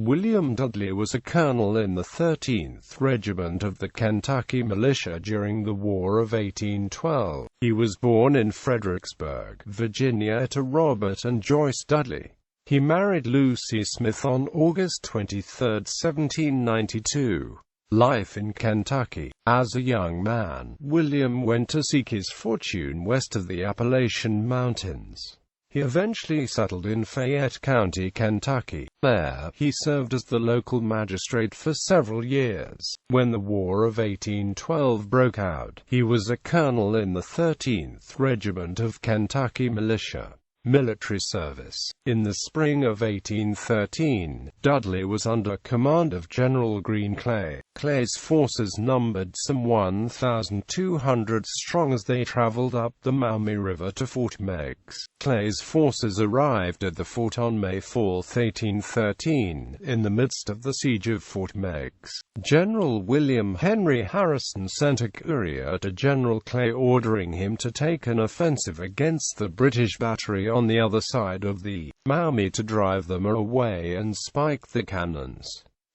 William Dudley was a colonel in the 13th Regiment of the Kentucky Militia during the War of 1812. He was born in Fredericksburg, Virginia to Robert and Joyce Dudley. He married Lucy Smith on August 23, 1792. Life in Kentucky. As a young man, William went to seek his fortune west of the Appalachian Mountains. He eventually settled in Fayette County, Kentucky. There, he served as the local magistrate for several years. When the War of 1812 broke out, he was a colonel in the 13th Regiment of Kentucky Militia. Military service. In the spring of 1813, Dudley was under command of General Green Clay. Clay's forces numbered some 1,200 strong as they traveled up the Maumee River to Fort Meigs. Clay's forces arrived at the fort on May 4, 1813, in the midst of the siege of Fort Meigs. General William Henry Harrison sent a courier to General Clay ordering him to take an offensive against the British battery on the other side of the Maumee to drive them away and spike the cannons.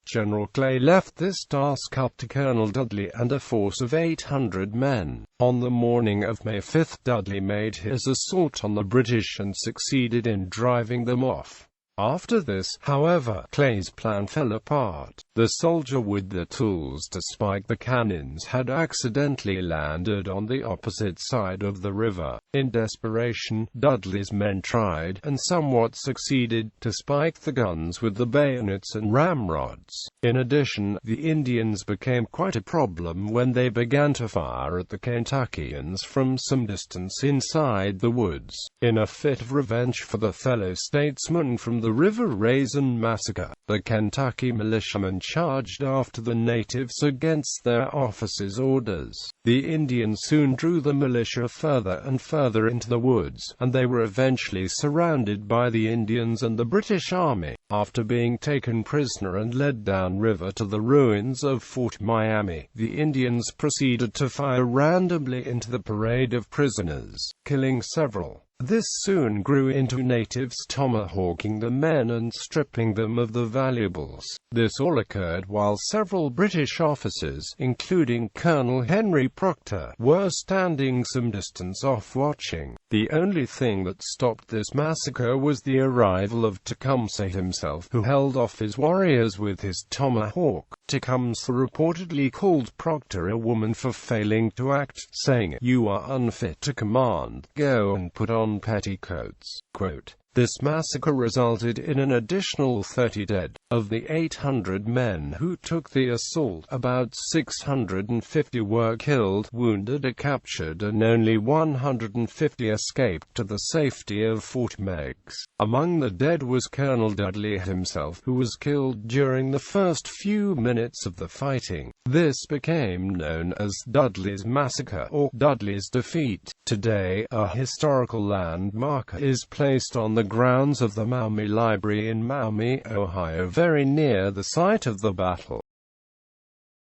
General Clay left this task up to Colonel Dudley and a force of 800 men. On the morning of May 5, Dudley made his assault on the British and succeeded in driving them off. After this, however, Clay's plan fell apart. The soldier with the tools to spike the cannons had accidentally landed on the opposite side of the river. In desperation, Dudley's men tried, and somewhat succeeded, to spike the guns with the bayonets and ramrods. In addition, the Indians became quite a problem when they began to fire at the Kentuckians from some distance inside the woods. In a fit of revenge for the fellow statesman from the River Raisin massacre, the Kentucky militiamen charged after the natives against their officers' orders. The Indians soon drew the militia further and further into the woods, and they were eventually surrounded by the Indians and the British Army. After being taken prisoner and led downriver to the ruins of Fort Miami, the Indians proceeded to fire randomly into the parade of prisoners, killing several. This soon grew into natives tomahawking the men and stripping them of the valuables. This all occurred while several British officers, including Colonel Henry Proctor, were standing some distance off watching. The only thing that stopped this massacre was the arrival of Tecumseh himself, who held off his warriors with his tomahawk. Tecumseh reportedly called Proctor a woman for failing to act, saying, "You are unfit to command. Go and put on petticoats." Quote, "This massacre resulted in an additional 30 dead. Of the 800 men who took the assault, about 650 were killed, wounded or captured, and only 150 escaped to the safety of Fort Meigs. Among the dead was Colonel Dudley himself, who was killed during the first few minutes of the fighting. This became known as Dudley's Massacre, or Dudley's Defeat. Today, a historical landmark is placed on the grounds of the Maumee Library in Maumee, Ohio, very near the site of the battle.